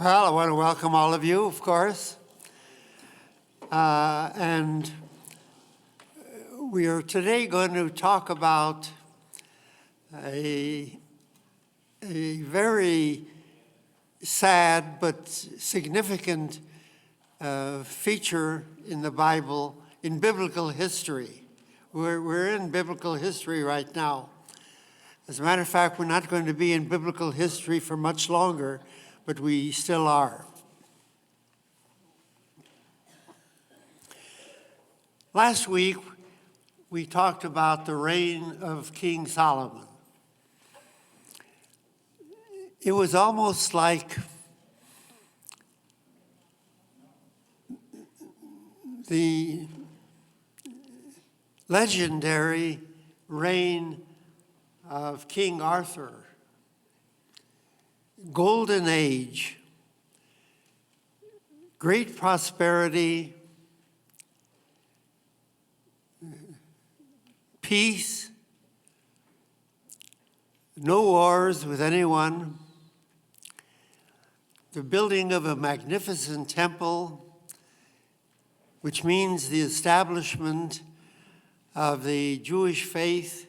Well, I want to welcome all of you, of course. And we are today going to talk about a very sad but significant feature in the Bible, in biblical history. We're in biblical history right now. As a matter of fact, we're not going to be in biblical history for much longer, but we still are. Last week, we talked about the reign of King Solomon. It was almost like the legendary reign of King Arthur. Golden age, great prosperity, peace, no wars with anyone, the building of a magnificent temple, which means the establishment of the Jewish faith,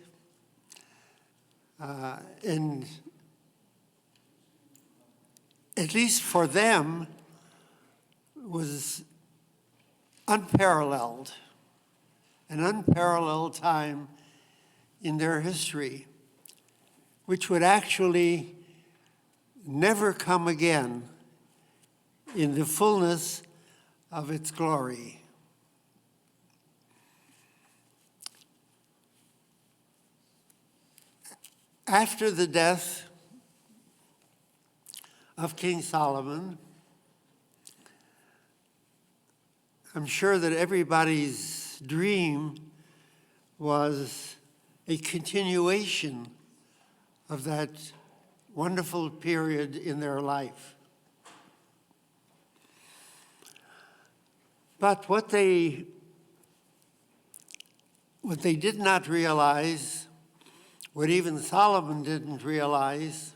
and at least for them, was unparalleled, an unparalleled time in their history, which would actually never come again in the fullness of its glory. After the death of King Solomon, I'm sure that everybody's dream was a continuation of that wonderful period in their life. But what they did not realize, what even Solomon didn't realize,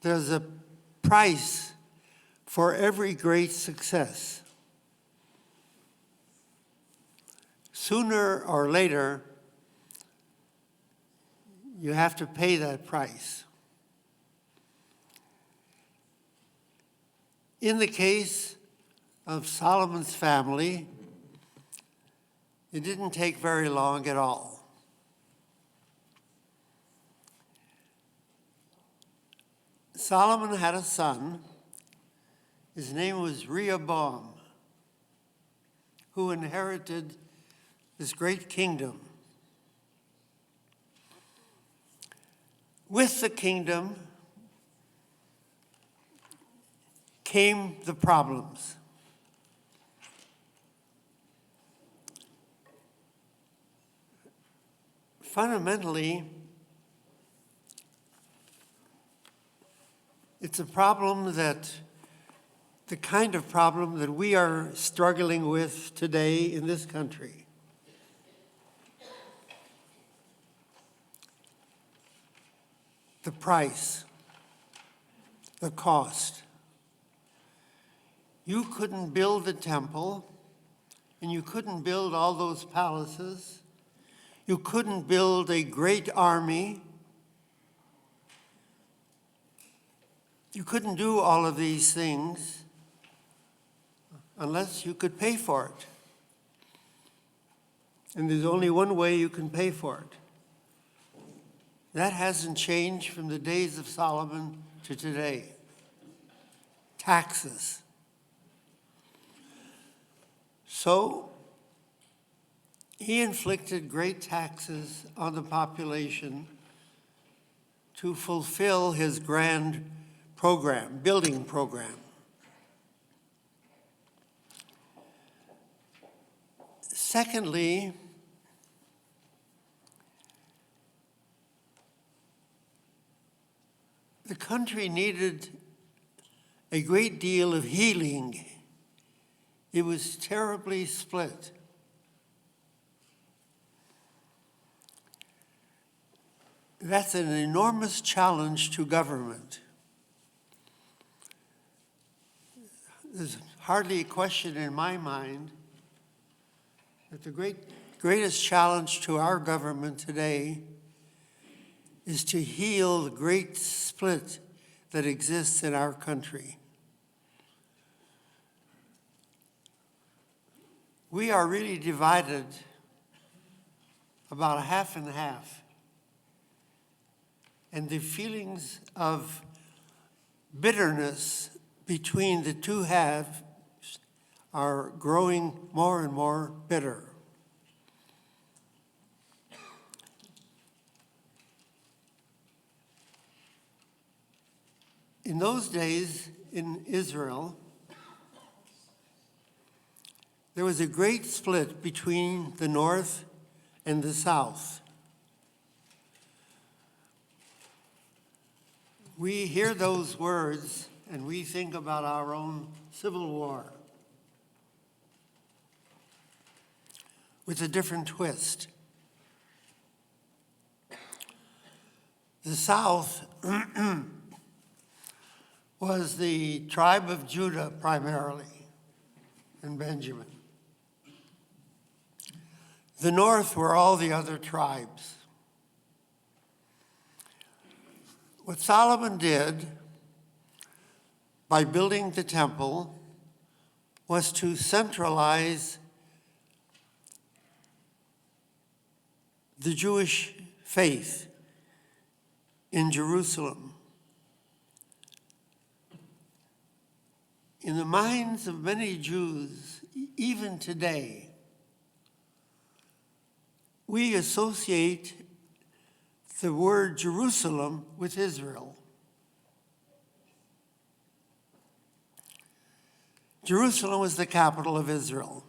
there's a price for every great success. Sooner or later, you have to pay that price. In the case of Solomon's family, it didn't take very long at all. Solomon had a son. His name was Rehoboam, who inherited this great kingdom. With the kingdom came the problems. Fundamentally, it's a problem the kind of problem that we are struggling with today in this country. The price, the cost. You couldn't build the temple, and you couldn't build all those palaces. You couldn't build a great army. You couldn't do all of these things unless you could pay for it. And there's only one way you can pay for it. That hasn't changed from the days of Solomon to today. Taxes. So he inflicted great taxes on the population to fulfill his grand program, building program. Secondly, the country needed a great deal of healing. It was terribly split. That's an enormous challenge to government. there's hardly a question in my mind that the greatest challenge to our government today is to heal the great split that exists in our country. We are really divided about half and half. And the feelings of bitterness between the two halves are growing more and more bitter. In those days in Israel, there was a great split between the north and the south. We hear those words and we think about our own civil war with a different twist. The south was the tribe of Judah primarily, and Benjamin. The north were all the other tribes. What Solomon did by building the temple was to centralize the Jewish faith in Jerusalem. In the minds of many Jews, even today, we associate the word Jerusalem with Israel. Jerusalem was the capital of Israel.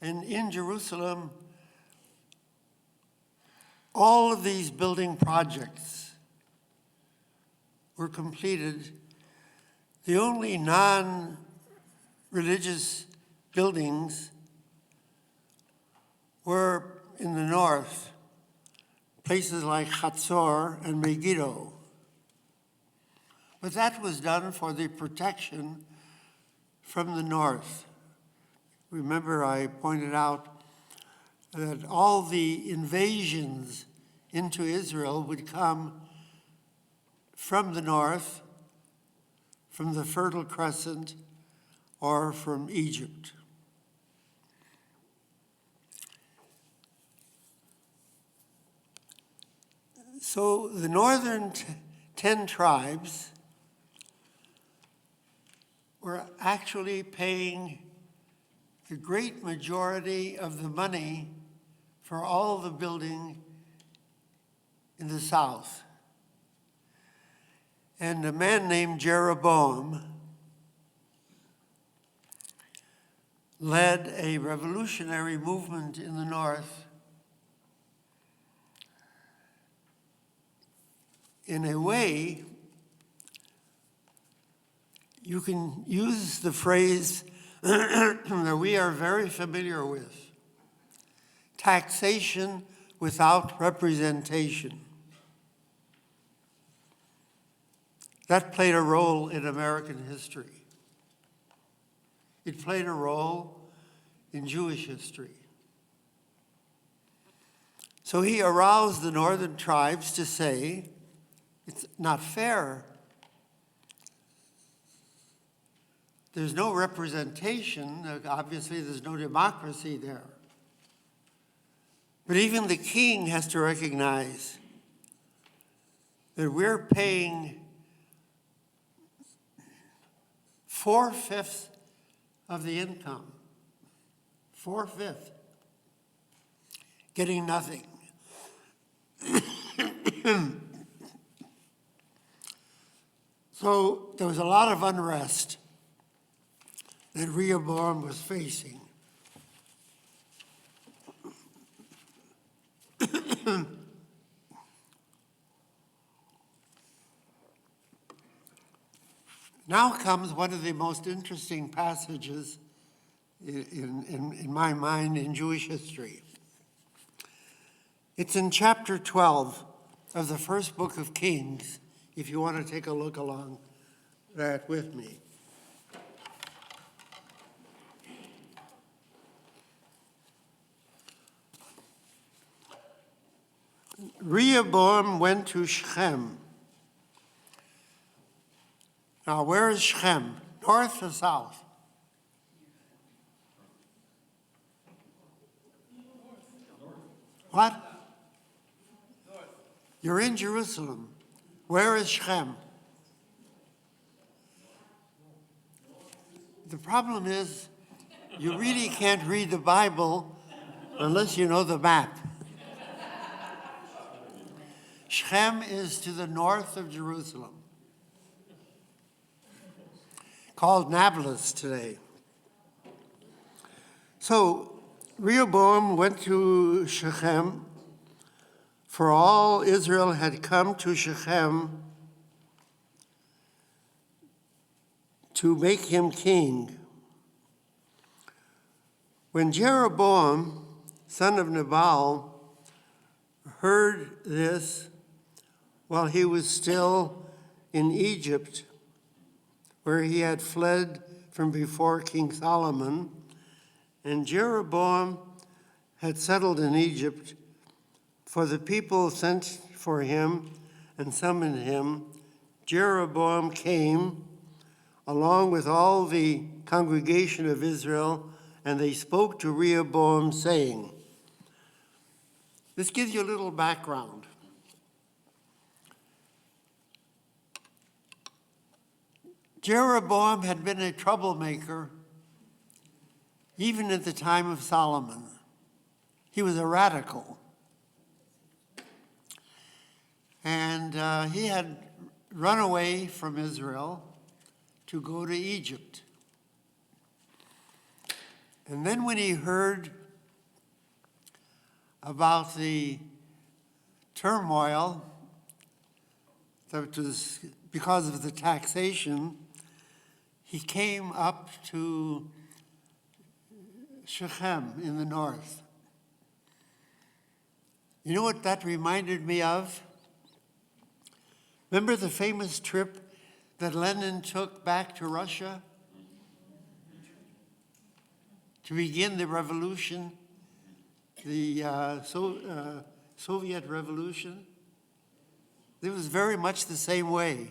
And in Jerusalem, all of these building projects were completed. The only non-religious buildings were in the north, places like Hatzor and Megiddo. But that was done for the protection from the north. Remember, I pointed out that all the invasions into Israel would come from the north, from the Fertile Crescent, or from Egypt. So the northern 10 tribes were actually paying the great majority of the money for all the building in the south. And a man named Jeroboam led a revolutionary movement in the north. In a way, you can use the phrase that we are very familiar with: taxation without representation. That played a role in American history. It played a role in Jewish history. So he aroused the northern tribes to say, it's not fair. There's no representation. Obviously, there's no democracy there. But even the king has to recognize that we're paying 4/5 of the income. 4/5. Getting nothing. So there was a lot of unrest that Rehoboam was facing. Now comes one of the most interesting passages in my mind in Jewish history. It's in chapter 12 of the first book of Kings, if you want to take a look along that with me. Rehoboam went to Shechem. Now, where is Shechem? North or south? What? North. You're in Jerusalem. Where is Shechem? The problem is, you really can't read the Bible unless you know the map. Shechem is to the north of Jerusalem, called Nablus today. So Rehoboam went to Shechem, for all Israel had come to Shechem to make him king. When Jeroboam, son of Nebat, heard this while he was still in Egypt, where he had fled from before King Solomon, and Jeroboam had settled in Egypt, for the people sent for him and summoned him, Jeroboam came along with all the congregation of Israel, and they spoke to Rehoboam, saying, this gives you a little background. Jeroboam had been a troublemaker even at the time of Solomon. He was a radical. And he had run away from Israel to go to Egypt. And then when he heard about the turmoil that was because of the taxation, he came up to Shechem in the north. You know what that reminded me of? Remember the famous trip that Lenin took back to Russia to begin the revolution, the Soviet revolution? It was very much the same way.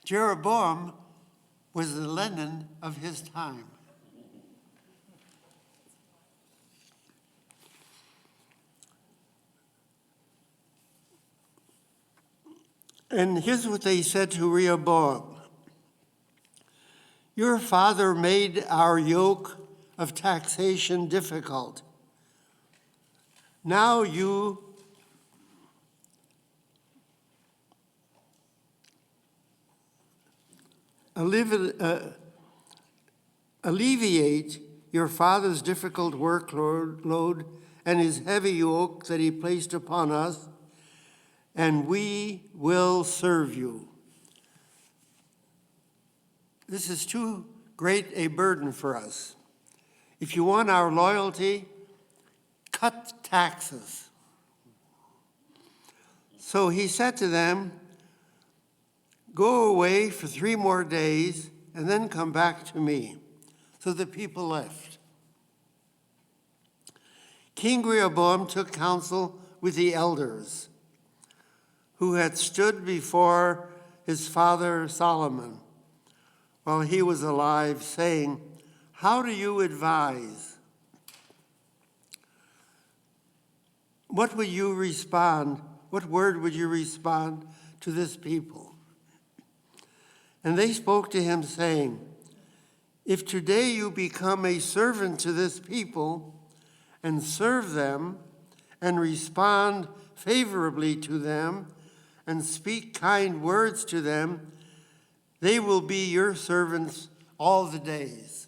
Jeroboam was the Lenin of his time. And here's what they said to Rehoboam. Your father made our yoke of taxation difficult. Now you alleviate your father's difficult workload and his heavy yoke that he placed upon us, and we will serve you. This is too great a burden for us. If you want our loyalty, cut taxes. So he said to them, go away for 3 more days and then come back to me. So the people left. King Rehoboam took counsel with the elders who had stood before his father Solomon while he was alive, saying, how do you advise? What would you respond? What word would you respond to this people? And they spoke to him, saying, if today you become a servant to this people and serve them and respond favorably to them and speak kind words to them, they will be your servants all the days.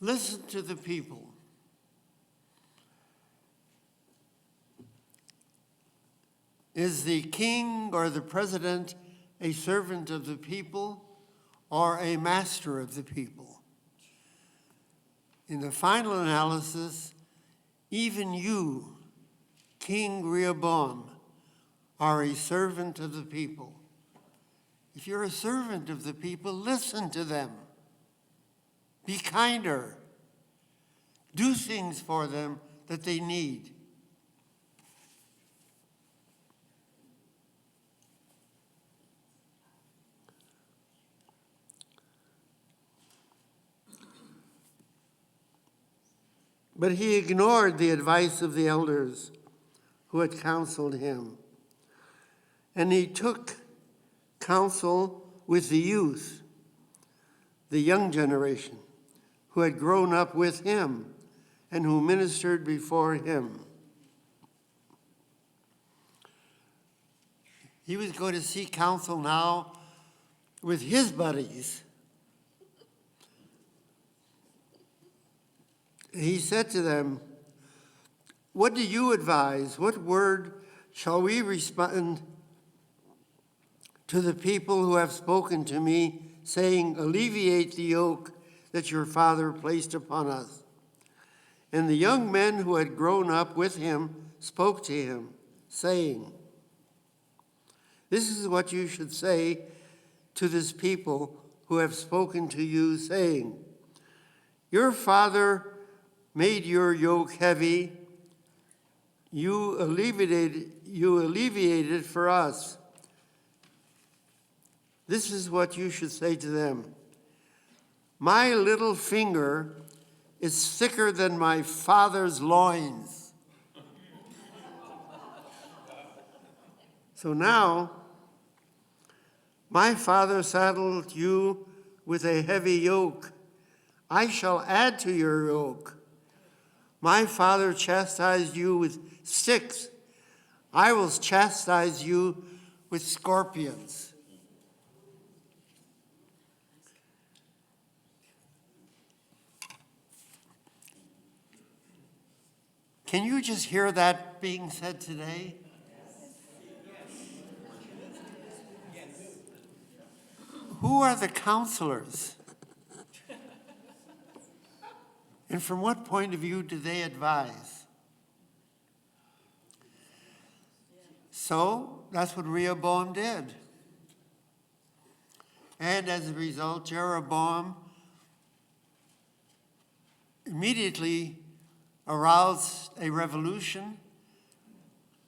Listen to the people. Is the king or the president a servant of the people or a master of the people? In the final analysis, even you, King Rehoboam, are a servant of the people. If you're a servant of the people, listen to them. Be kinder. Do things for them that they need. But he ignored the advice of the elders who had counseled him. And he took counsel with the youth, the young generation, who had grown up with him and who ministered before him. He was going to seek counsel now with his buddies. He said to them, "What do you advise? What word shall we respond to the people who have spoken to me, saying, 'Alleviate the yoke that your father placed upon us'?" And the young men who had grown up with him spoke to him, saying, "This is what you should say to this people who have spoken to you, saying, 'Your father made your yoke heavy. You alleviated it for us.' This is what you should say to them. 'My little finger is thicker than my father's loins.'" So now, my father saddled you with a heavy yoke. I shall add to your yoke. My father chastised you with sticks. I will chastise you with scorpions. Can you just hear that being said today? Who are the counselors? And from what point of view do they advise? So that's what Rehoboam did. And as a result, Jeroboam immediately aroused a revolution,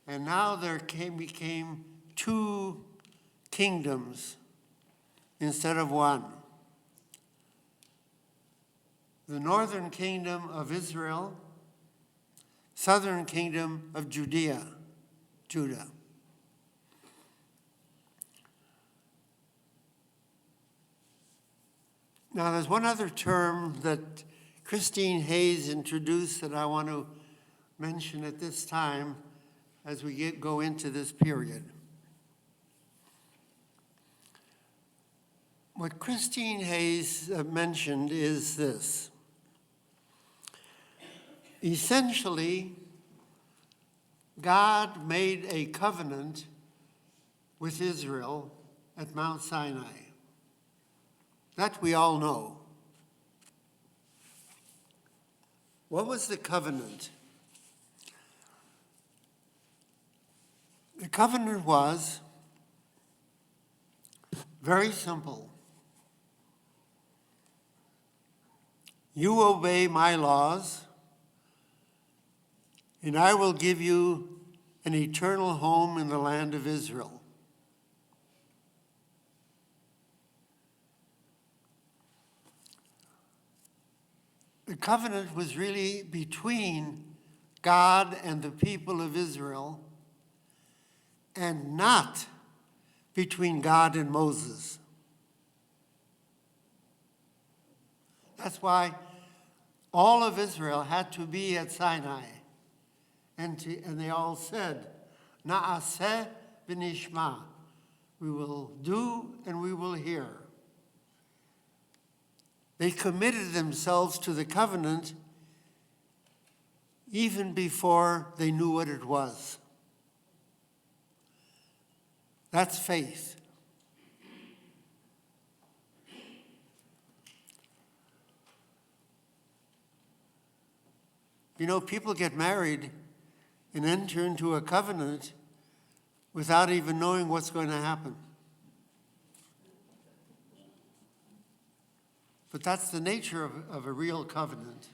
and now there became two kingdoms instead of one. The northern kingdom of Israel, southern kingdom of Judah. Now there's one other term that Christine Hayes introduced that I want to mention at this time as we go into this period. What Christine Hayes mentioned is this. Essentially, God made a covenant with Israel at Mount Sinai. That we all know. What was the covenant? The covenant was very simple. You obey my laws, and I will give you an eternal home in the land of Israel. The covenant was really between God and the people of Israel, and not between God and Moses. That's why all of Israel had to be at Sinai. And they all said, Na'aseh v'nishma. We will do and we will hear. They committed themselves to the covenant even before they knew what it was. That's faith. You know, people get married and enter into a covenant without even knowing what's going to happen. But that's the nature of a real covenant.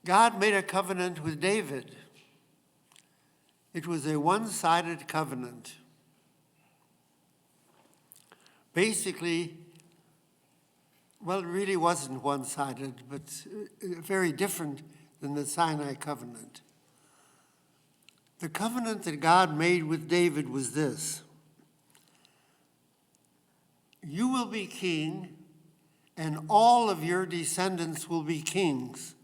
God made a covenant with David. It was a one-sided covenant. Basically, well, it really wasn't one-sided, but very different than the Sinai covenant. The covenant that God made with David was this: you will be king, and all of your descendants will be kings.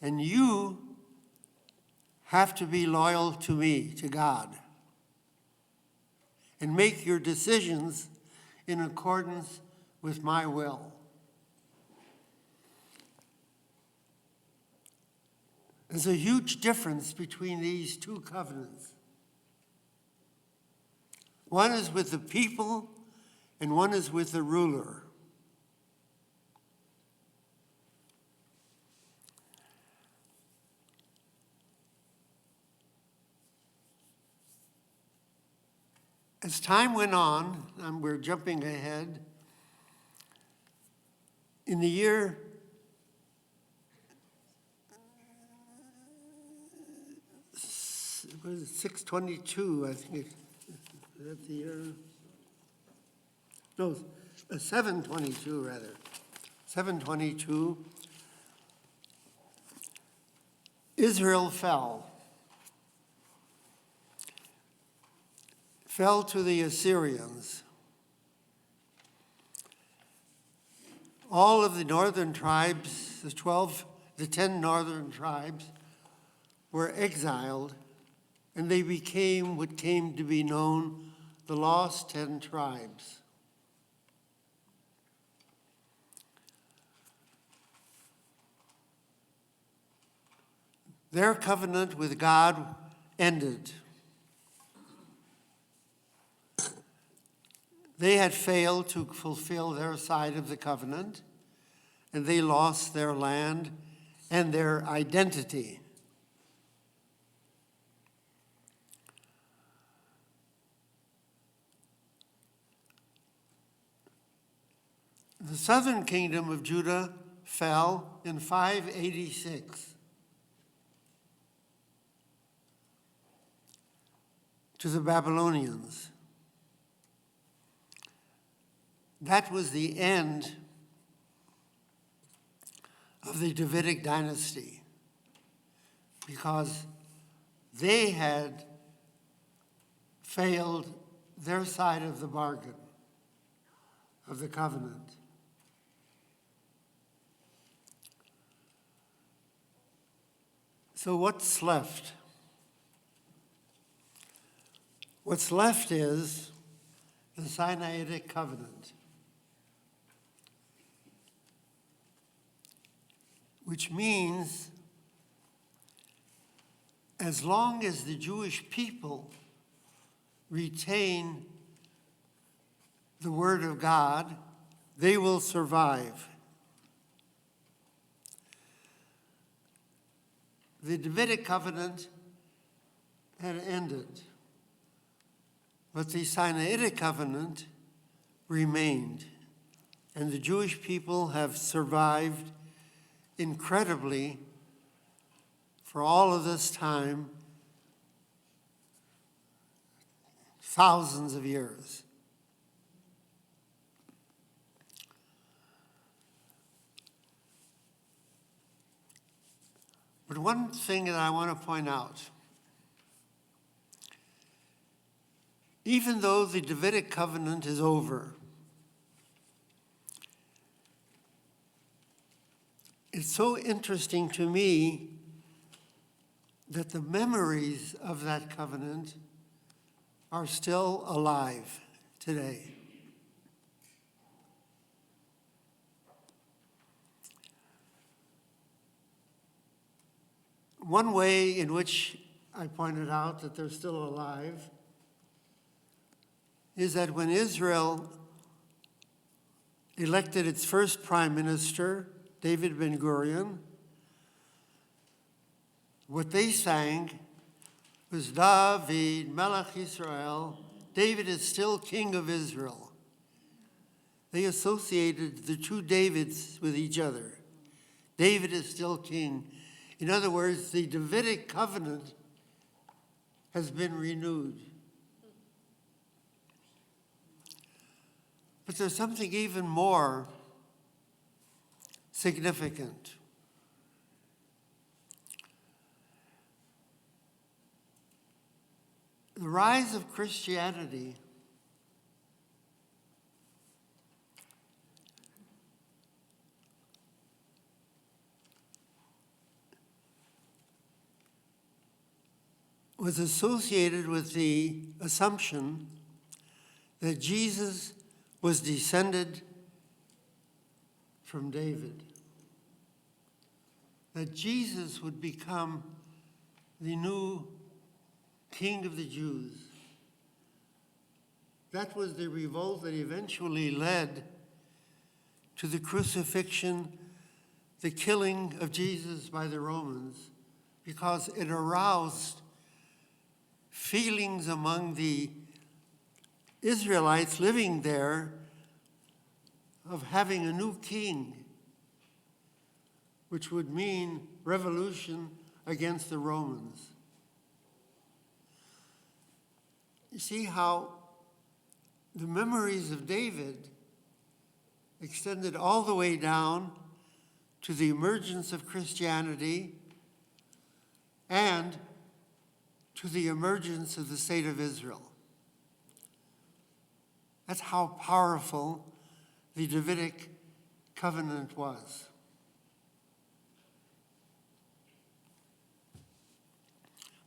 And you have to be loyal to me, to God, and make your decisions in accordance with my will. There's a huge difference between these two covenants. One is with the people, and one is with the ruler. As time went on, and we're jumping ahead, in the year 622, I think, is that the year? No, 722 rather. 722, Israel fell to the Assyrians. All of the northern tribes, the 10 northern tribes, were exiled, and they became what came to be known the lost 10 tribes. Their covenant with God ended. They had failed to fulfill their side of the covenant, and they lost their land and their identity. The southern kingdom of Judah fell in 586 to the Babylonians. That was the end of the Davidic dynasty, because they had failed their side of the bargain, of the covenant. So what's left? What's left is the Sinaitic covenant, which means as long as the Jewish people retain the Word of God, they will survive. The Davidic covenant had ended, but the Sinaitic covenant remained, and the Jewish people have survived incredibly for all of this time, thousands of years. But one thing that I want to point out, even though the Davidic covenant is over, it's so interesting to me that the memories of that covenant are still alive today. One way in which I pointed out that they're still alive is that when Israel elected its first prime minister, David Ben-Gurion, what they sang was David Melech Israel. David is still king of Israel. They associated the two Davids with each other. David is still king. In other words, the Davidic covenant has been renewed. But there's something even more significant. The rise of Christianity was associated with the assumption that Jesus was descended from David, that Jesus would become the new King of the Jews. That was the revolt that eventually led to the crucifixion, the killing of Jesus by the Romans, because it aroused feelings among the Israelites living there of having a new king, which would mean revolution against the Romans. You see how the memories of David extended all the way down to the emergence of Christianity and to the emergence of the state of Israel. That's how powerful the Davidic covenant was.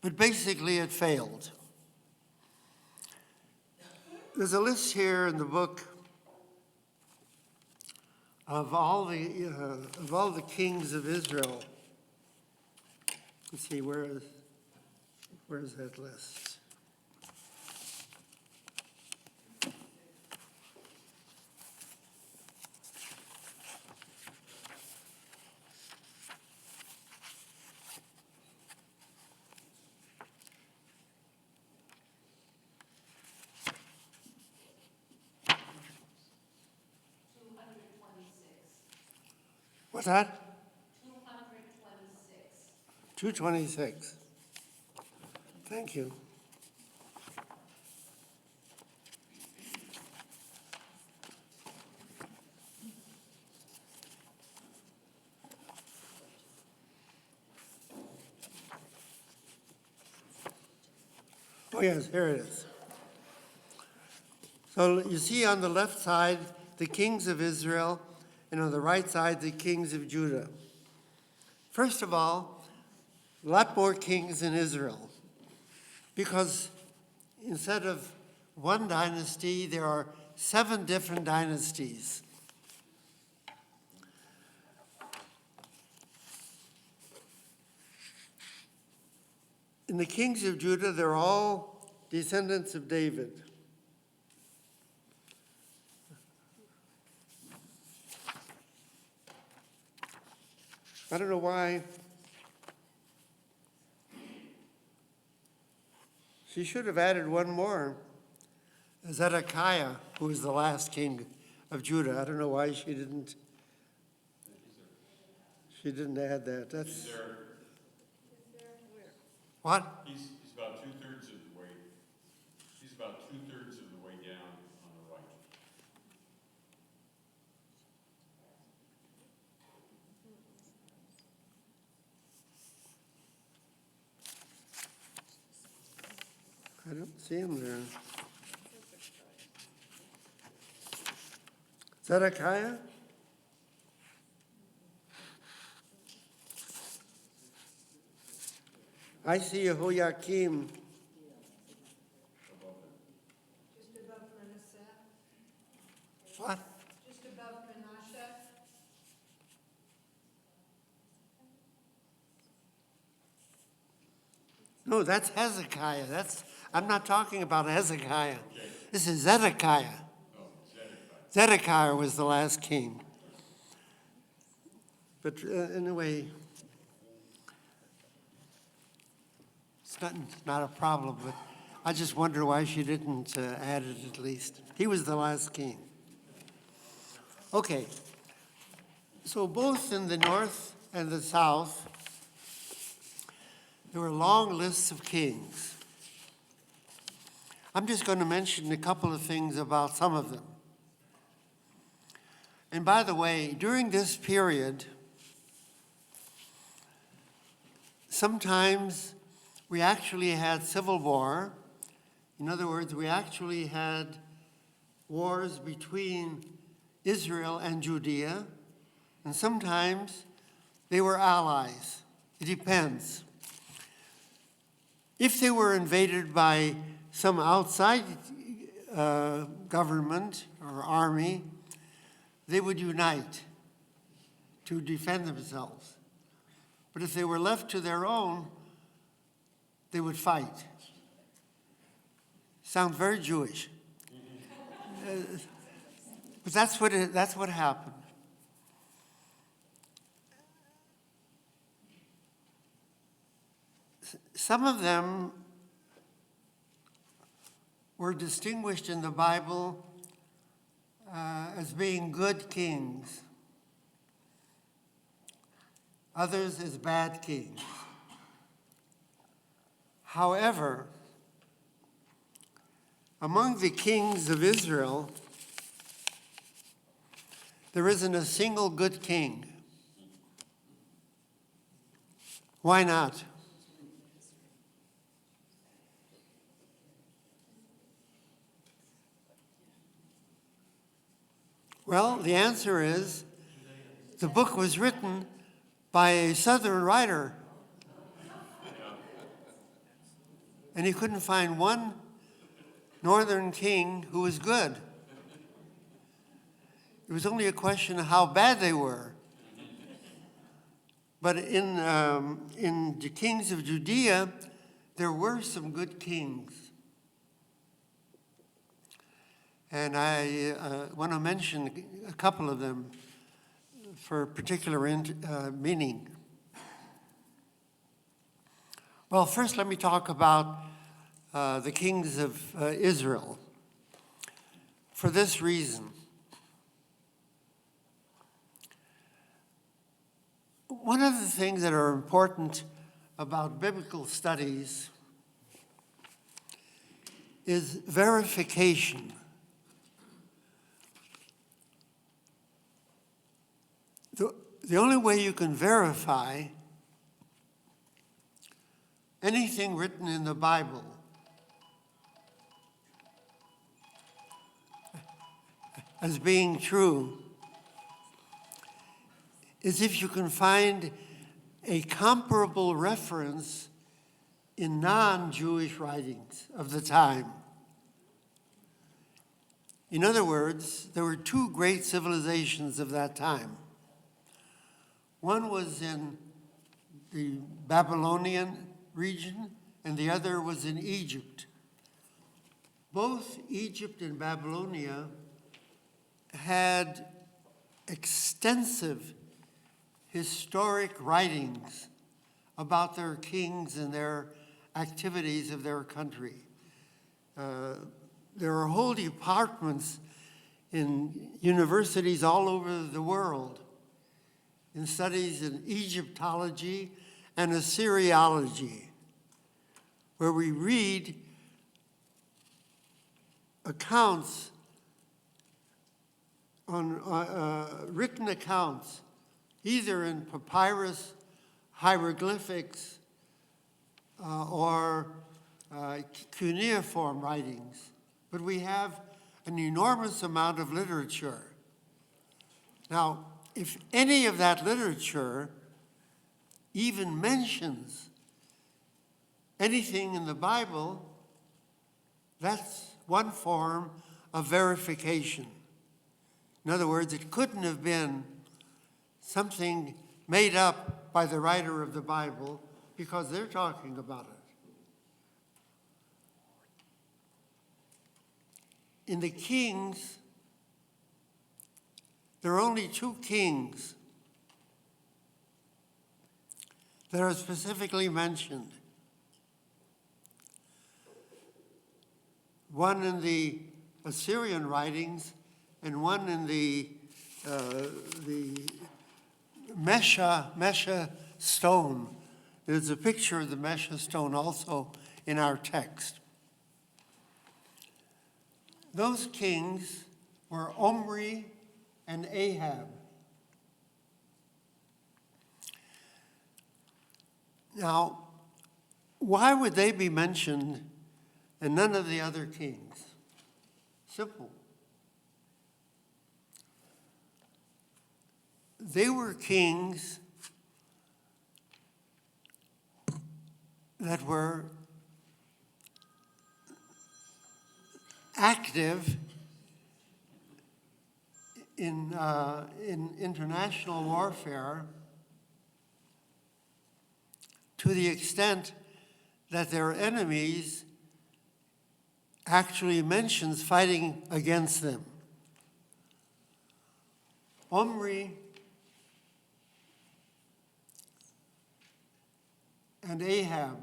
But basically it failed. There's a list here in the book of all the kings of Israel. Let's see, where's that list? What's that? 226. 226. Thank you. Oh yes, here it is. So you see on the left side the kings of Israel, and on the right side, the kings of Judah. First of all, a lot more kings in Israel, because instead of one dynasty, there are 7 different dynasties. In the kings of Judah, they're all descendants of David. I don't know why. She should have added one more. Hezekiah, who was the last king of Judah. I don't know why she didn't add that. That's what? He's about two-thirds of the way. He's about two-thirds of the way down on the right. I don't see him there. Zedekiah? I see Jehoiakim. Just above Manasseh? What? Just above Manasseh? No, that's Hezekiah. I'm not talking about Hezekiah. This is Zedekiah. Zedekiah was the last king. But anyway, It's not a problem, but I just wonder why she didn't add it at least. He was the last king. Okay, so both in the north and the south, there were long lists of kings. I'm just going to mention a couple of things about some of them. And by the way, during this period, sometimes we actually had civil war. In other words, we actually had wars between Israel and Judea, and sometimes they were allies. It depends. If they were invaded by some outside government or army, they would unite to defend themselves. But if they were left to their own, they would fight. Sounds very Jewish. But that's what happened. Some of them were distinguished in the Bible as being good kings, others as bad kings. However, among the kings of Israel, there isn't a single good king. Why not? Well, the answer is the book was written by a southern writer. And he couldn't find one northern king who was good. It was only a question of how bad they were. But in the kings of Judea, there were some good kings. And I want to mention a couple of them for particular meaning. Well, first let me talk about the kings of Israel. For this reason, one of the things that are important about biblical studies is verification. The only way you can verify anything written in the Bible as being true is if you can find a comparable reference in non-Jewish writings of the time. In other words, there were two great civilizations of that time. One was in the Babylonian region, and the other was in Egypt. Both Egypt and Babylonia had extensive historic writings about their kings and their activities of their country. There are whole departments in universities all over the world in studies in Egyptology and Assyriology, where we read accounts on written accounts, either in papyrus, hieroglyphics, or cuneiform writings. But we have an enormous amount of literature. Now, if any of that literature even mentions anything in the Bible, that's one form of verification. In other words, it couldn't have been something made up by the writer of the Bible because they're talking about it. In the Kings, there are only two kings that are specifically mentioned. one in the Assyrian writings and one in the Mesha stone. There's a picture of the Mesha stone also in our text. Those kings were Omri and Ahab. Now, why would they be mentioned and none of the other kings? Simple. They were kings that were active in international warfare to the extent that their enemies actually mentions fighting against them. Omri and Ahab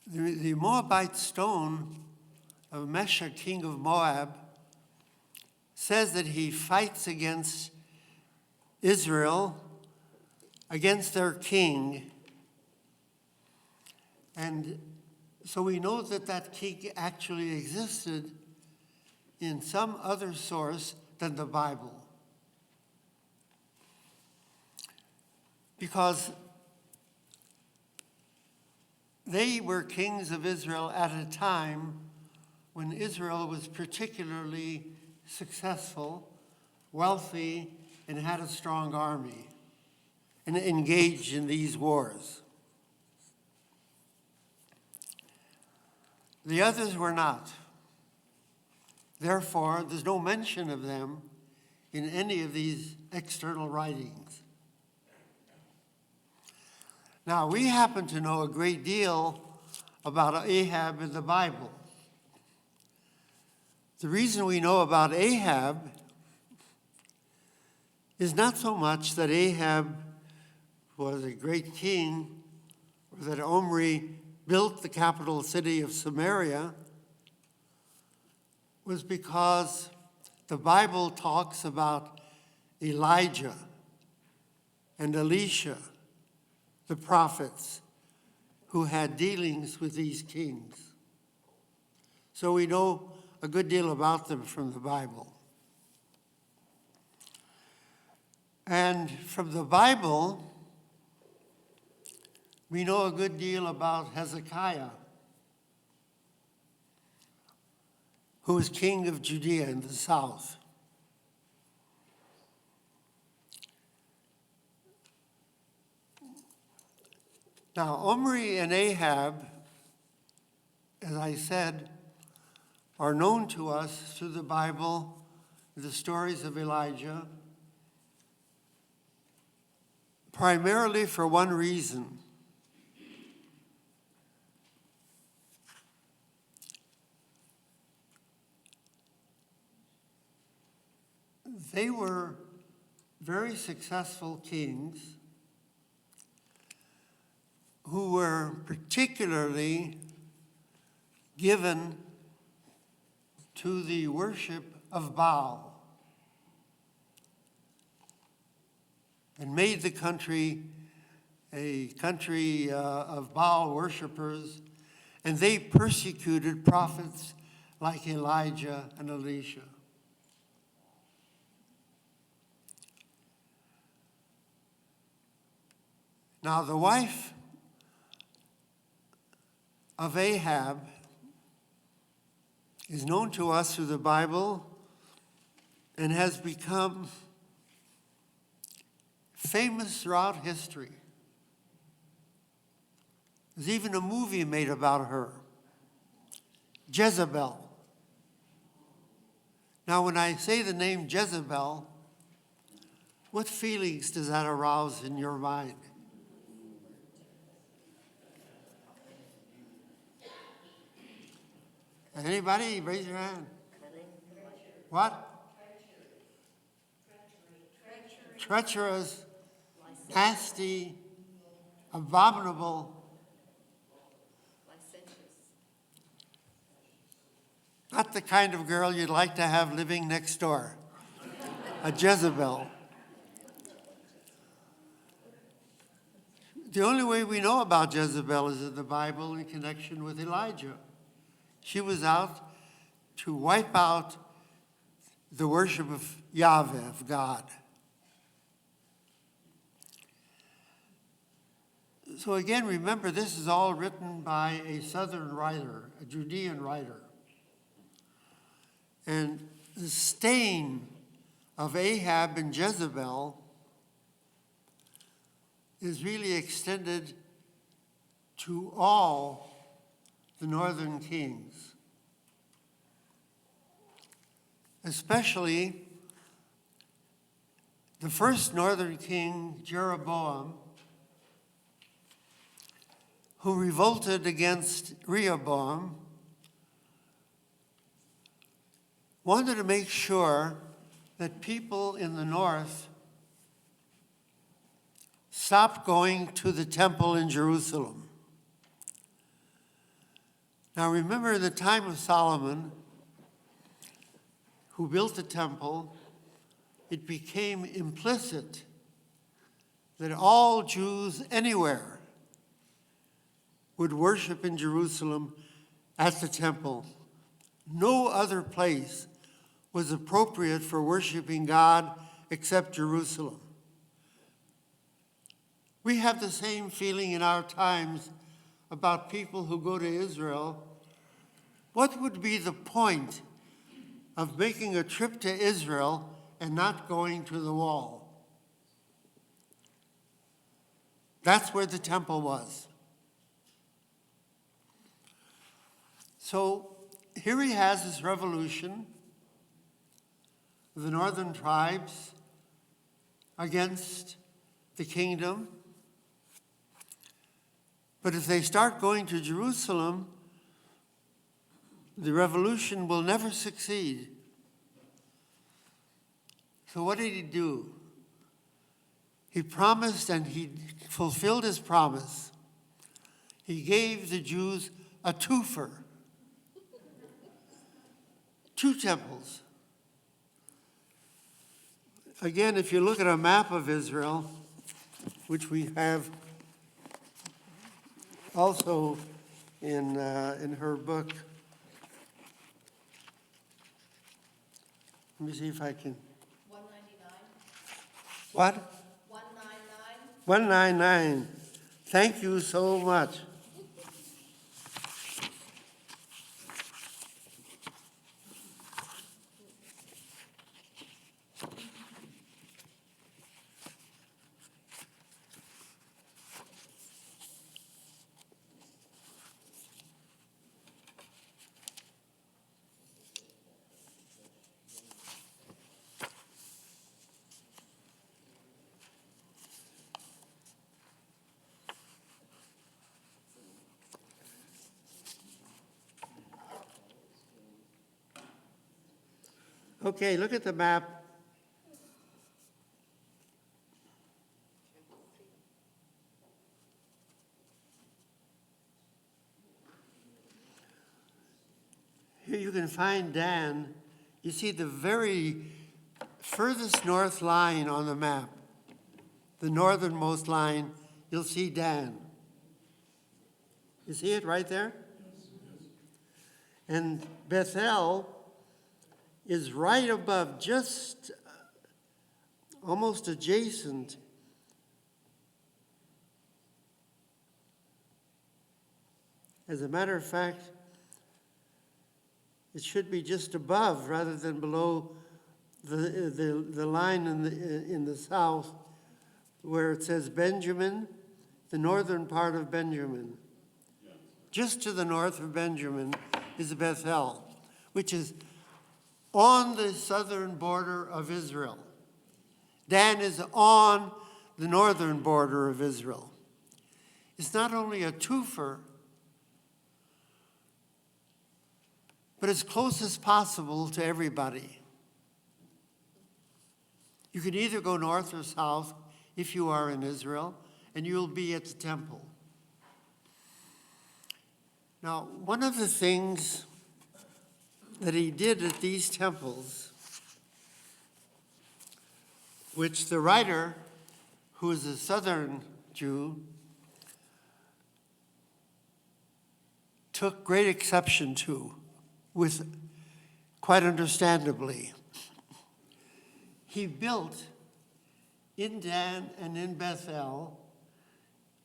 the Moabite stone of Mesha, king of Moab, says that he fights against Israel, against their king. And so we know that that king actually existed in some other source than the Bible. Because they were kings of Israel at a time when Israel was particularly successful, wealthy, and had a strong army, and engaged in these wars. The others were not. Therefore, there's no mention of them in any of these external writings. Now, we happen to know a great deal about Ahab in the Bible. The reason we know about Ahab is not so much that Ahab was a great king, or that Omri built the capital city of Samaria, was because the Bible talks about Elijah and Elisha, the prophets, who had dealings with these kings. So we know a good deal about them from the Bible. And from the Bible, we know a good deal about Hezekiah, who was king of Judea in the south. Now, Omri and Ahab, as I said, are known to us through the Bible, the stories of Elijah, primarily for one reason. They were very successful kings who were particularly given to the worship of Baal and made the country a country of Baal worshipers, and they persecuted prophets like Elijah and Elisha. Now, the wife of Ahab is known to us through the Bible and has become famous throughout history. There's even a movie made about her, Jezebel. Now, when I say the name Jezebel, what feelings does that arouse in your mind? Anybody? Raise your hand. What? Treacherous, nasty, abominable, Licentious. not the kind of girl you'd like to have living next door, a Jezebel. The only way we know about Jezebel is in the Bible in connection with Elijah. She was out to wipe out the worship of Yahweh, of God. So again, remember, this is all written by a southern writer, a Judean writer. And the stain of Ahab and Jezebel is really extended to all the northern kings, especially the first northern king, Jeroboam, who revolted against Rehoboam, wanted to make sure that people in the north stopped going to the temple in Jerusalem. Now remember, in the time of Solomon, who built the temple, it became implicit that all Jews anywhere would worship in Jerusalem at the temple. No other place was appropriate for worshiping God except Jerusalem. We have the same feeling in our times about people who go to Israel. What would be the point of making a trip to Israel and not going to the wall? That's where the temple was. So here he has this revolution of the northern tribes against the kingdom. But if they start going to Jerusalem, the revolution will never succeed. So what did he do? He promised, and he fulfilled his promise. He gave the Jews a twofer. 2 temples. Again, if you look at a map of Israel, which we have also in her book. Let me see if I can. 199. What? 199. 199. Thank you so much. Okay, look at the map. Here you can find Dan. You see the very furthest north line on the map, the northernmost line, you'll see Dan. You see it right there? And Bethel is right above, just almost adjacent. As a matter of fact, it should be just above rather than below the line in the south where it says Benjamin, the northern part of Benjamin. Just to the north of Benjamin is Bethel, which is on the southern border of Israel. Dan is on the northern border of Israel. It's not only a twofer, but as close as possible to everybody. You can either go north or south if you are in Israel, and you'll be at the temple. Now, one of the things that he did at these temples, which the writer, who is a southern Jew, took great exception to, with quite understandably. He built in Dan and in Bethel,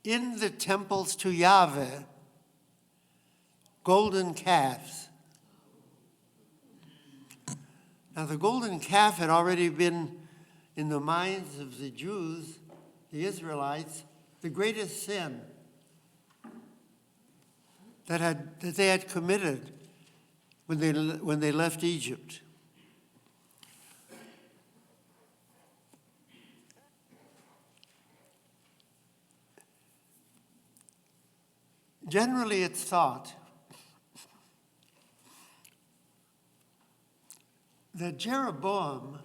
in the temples to Yahweh, golden calves. Now, the golden calf had already been in the minds of the Jews, the Israelites, the greatest sin that they had committed when they left Egypt. Generally, it's thought that Jeroboam,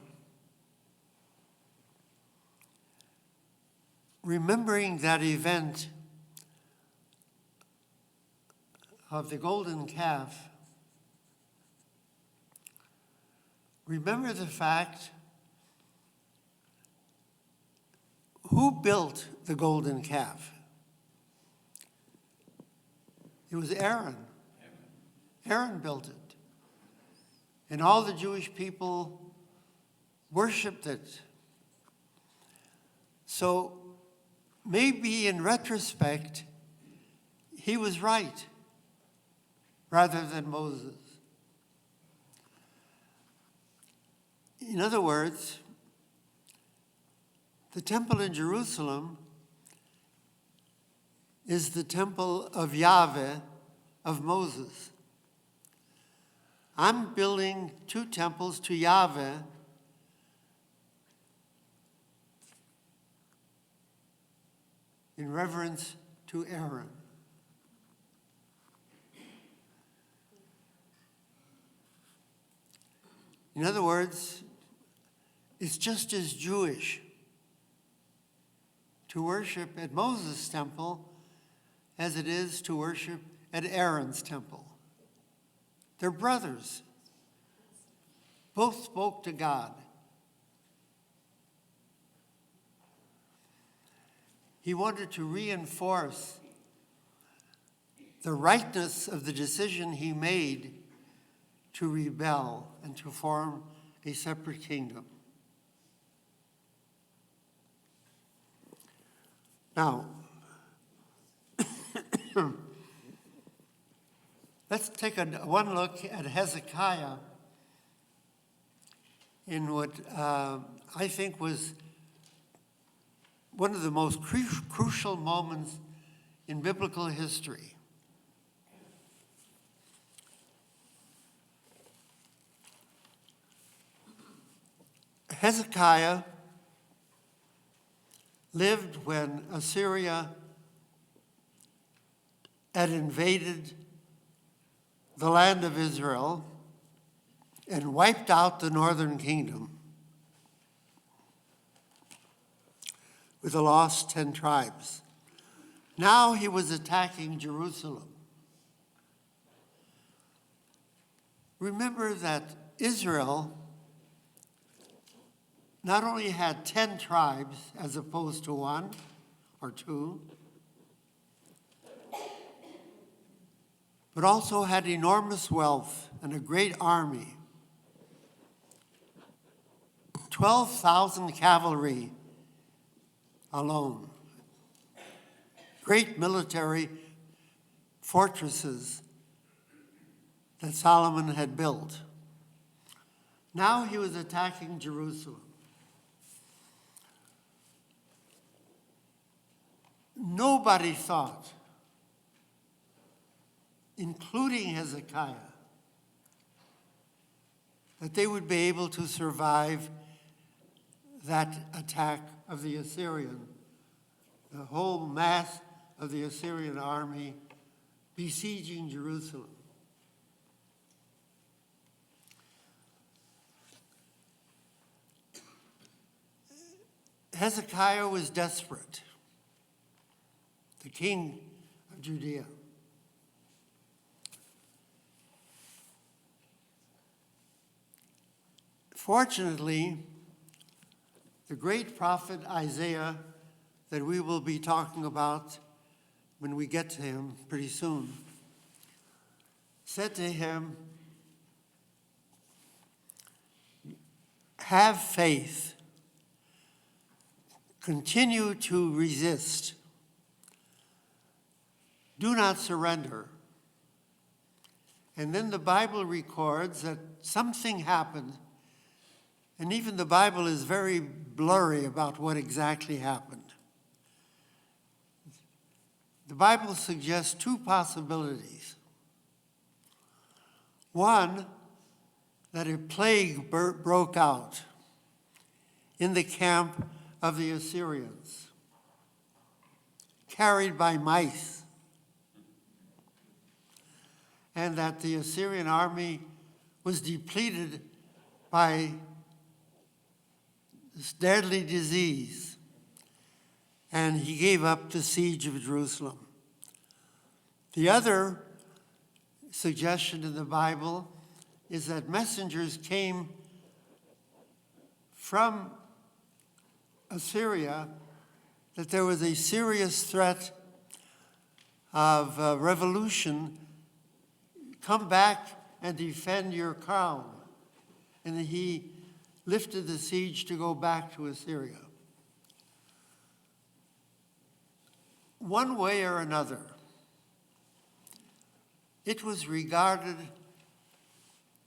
remembering that event of the golden calf, remember the fact who built the golden calf? It was Aaron. Aaron built it. And all the Jewish people worshiped it. So maybe in retrospect, he was right rather than Moses. In other words, the temple in Jerusalem is the temple of Yahweh, of Moses. I'm building 2 temples to Yahweh in reverence to Aaron. In other words, it's just as Jewish to worship at Moses' temple as it is to worship at Aaron's temple. They're brothers. Both spoke to God. He wanted to reinforce the rightness of the decision he made to rebel and to form a separate kingdom. Now, let's take one look at Hezekiah in what I think was one of the most crucial moments in biblical history. Hezekiah lived when Assyria had invaded the land of Israel and wiped out the northern kingdom with the lost 10 tribes. Now he was attacking Jerusalem. Remember that Israel not only had 10 tribes as opposed to 1 or 2, but also had enormous wealth and a great army. 12,000 cavalry alone. Great military fortresses that Solomon had built. Now he was attacking Jerusalem. Nobody thought, including Hezekiah, that they would be able to survive that attack of the Assyrian, the whole mass of the Assyrian army besieging Jerusalem. Hezekiah was desperate. the king of Judea. Fortunately, the great prophet Isaiah, that we will be talking about when we get to him pretty soon, said to him, have faith, continue to resist, do not surrender. And then the Bible records that something happened, and even the Bible is very blurry about what exactly happened. The Bible suggests two possibilities. One, that a plague broke out in the camp of the Assyrians, carried by mice, and that the Assyrian army was depleted by this deadly disease, and he gave up the siege of Jerusalem. The other suggestion in the Bible is that messengers came from Assyria, that there was a serious threat of revolution. Come back and defend your crown. And he lifted the siege to go back to Assyria. One way or another, it was regarded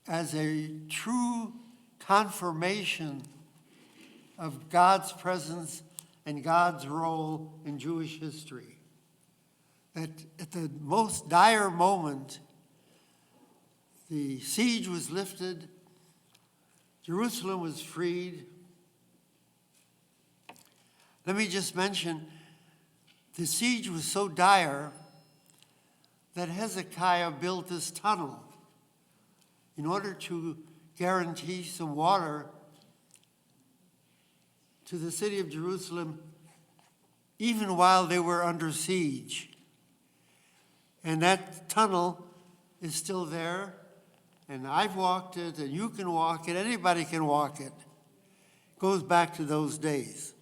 as a true confirmation of God's presence and God's role in Jewish history. That at the most dire moment, the siege was lifted, Jerusalem was freed. Let me just mention, the siege was so dire that Hezekiah built this tunnel in order to guarantee some water to the city of Jerusalem, even while they were under siege. And that tunnel is still there, and I've walked it, and you can walk it, anybody can walk it. It goes back to those days.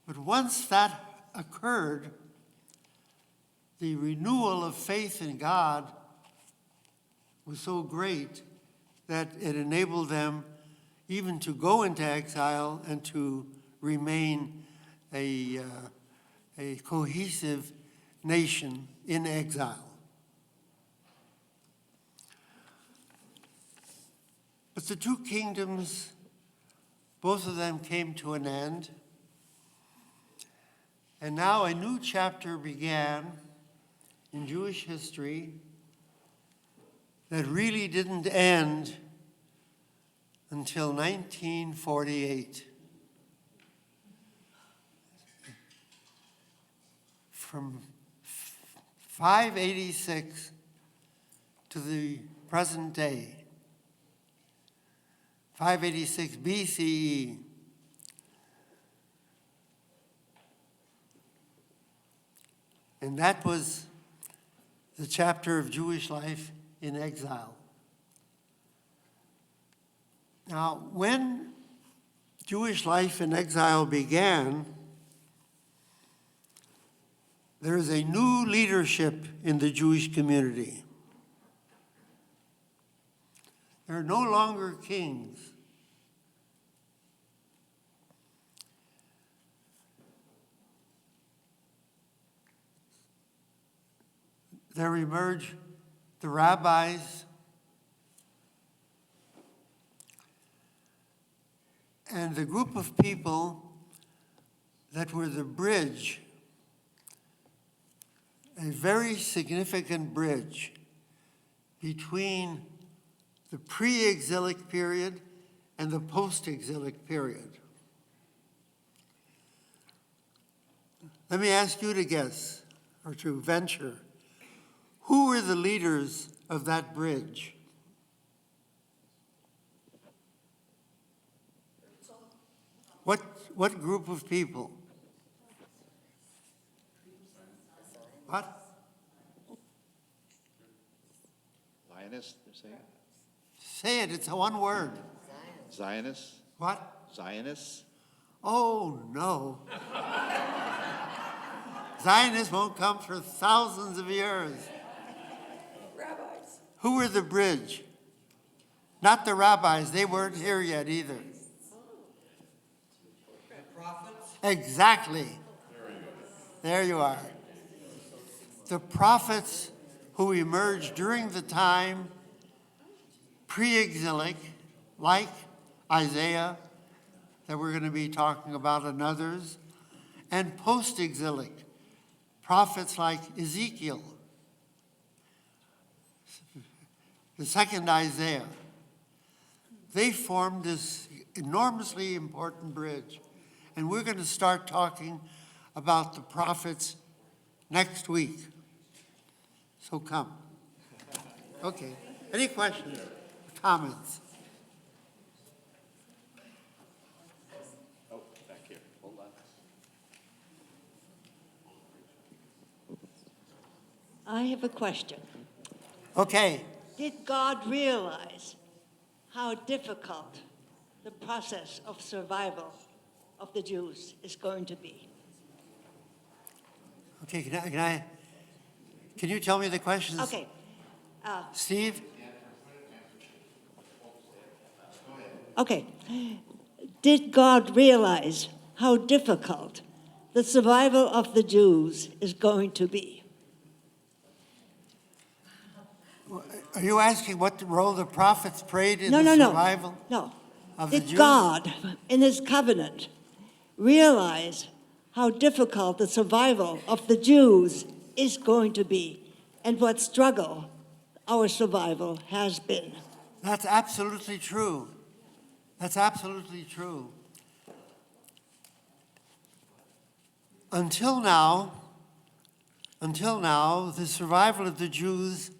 But once that occurred, the renewal of faith in God was so great that it enabled them even to go into exile and to remain a cohesive nation in exile. But the two kingdoms, both of them came to an end. And now a new chapter began in Jewish history that really didn't end until 1948. From 586 to the present day, 586 BCE. And that was the chapter of Jewish life in exile. Now, when Jewish life in exile began, there is a new leadership in the Jewish community. There are no longer kings. There emerge the rabbis and the group of people that were the bridge, a very significant bridge between the pre-exilic period and the post-exilic period. Let me ask you to guess, or to venture, who were the leaders of that bridge? What group of people? Zionists, they're saying? Say it, it's one word. Zionists? What? Zionists? Oh, no. Zionists won't come for thousands of years. Rabbis. Who were the bridge? Not the rabbis. They weren't here yet either. Exactly. There you are. The prophets who emerged during the time pre-exilic, like Isaiah, that we're going to be talking about, and others, and post-exilic, prophets like Ezekiel, the second Isaiah. They formed this enormously important bridge. And we're going to start talking about the prophets next week. So come. Okay. Any questions, comments? Oh, back here, hold on. I have a question. Okay. Did God realize how difficult the process of survival of the Jews is going to be? Okay, can you tell me the questions? Okay. Steve? Okay. Did God realize how difficult the survival of the Jews is going to be? Are you asking what role the prophets played in No, the no, survival no. of the Did Jews? God, in his covenant, realize how difficult the survival of the Jews is going to be and what struggle our survival has been? That's absolutely true. That's absolutely true. Until now, the survival of the Jews,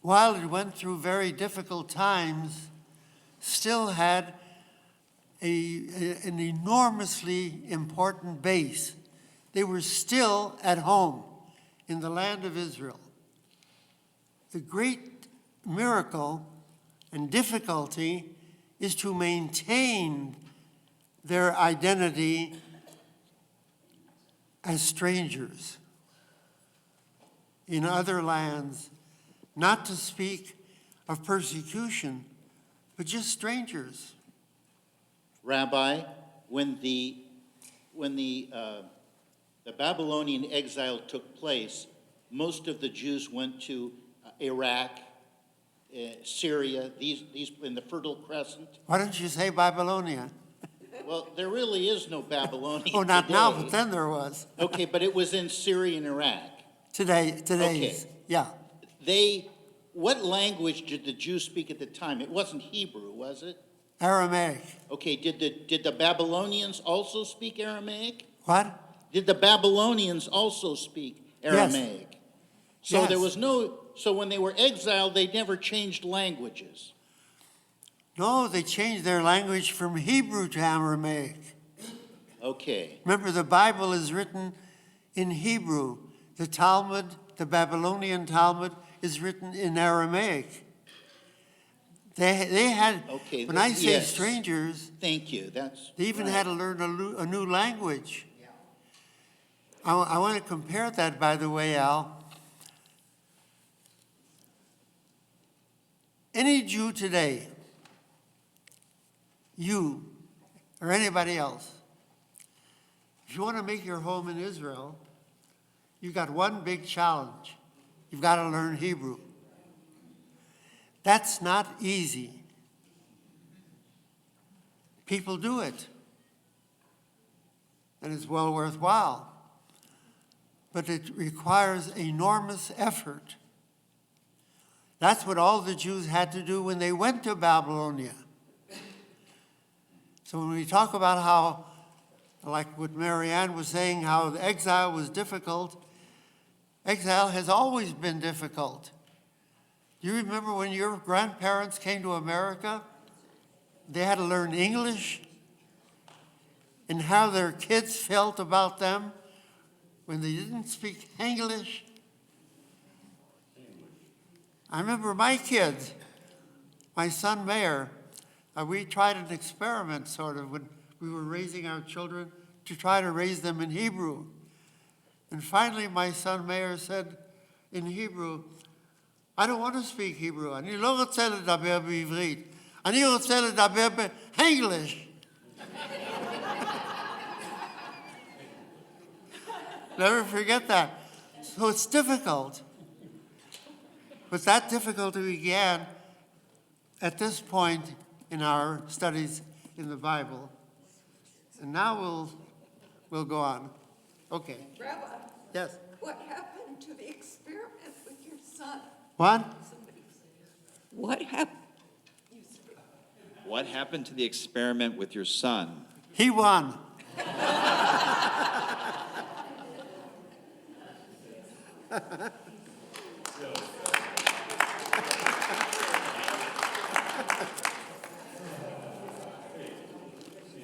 while it went through very difficult times, still had an enormously important base. They were still at home in the land of Israel. The great miracle and difficulty is to maintain their identity as strangers in other lands, not to speak of persecution, but just strangers. Rabbi, when the Babylonian exile took place, most of the Jews went to Iraq, Syria, these in the Fertile Crescent. Why don't you say Babylonia? Well, there really is no Babylonia Oh, not today. now, but then there was. Okay, but it was in Syria and Iraq. Today's, Okay. yeah. What language did the Jews speak at the time? It wasn't Hebrew, was it? Aramaic. Okay, did the Babylonians also speak Aramaic? What? Did the Babylonians also speak Aramaic? Yes. So Yes. there was no, so when they were exiled, they never changed languages. No, they changed their language from Hebrew to Aramaic. Okay, Remember, the Bible is written in Hebrew. The Talmud, the Babylonian Talmud, is written in Aramaic. They had, Okay, when I say yes. strangers, thank you, that's. they even right. had to learn a new language. I want to compare that, by the way, Al. Any Jew today, you or anybody else, if you want to make your home in Israel, you've got one big challenge. You've got to learn Hebrew. That's not easy. People do it, and it's well worthwhile. But it requires enormous effort. That's what all the Jews had to do when they went to Babylonia. So when we talk about how, like what Marianne was saying, how the exile was difficult, exile has always been difficult. Do you remember when your grandparents came to America? They had to learn English and how their kids felt about them when they didn't speak English. I remember my kids, my son Mayor, we tried an experiment sort of when we were raising our children to try to raise them in Hebrew. And finally my son Mayor said in Hebrew, I don't want to speak Hebrew. אני לא רוצה לדבר בעברית. אני רוצה לדבר באנגליש. Never forget that. So it's difficult. But that difficulty began at this point in our studies in the Bible. And now we'll go on. Okay. Rabbi, Yes. what happened to the experiment with your son? What? What happened? What happened to the experiment with your son? He won.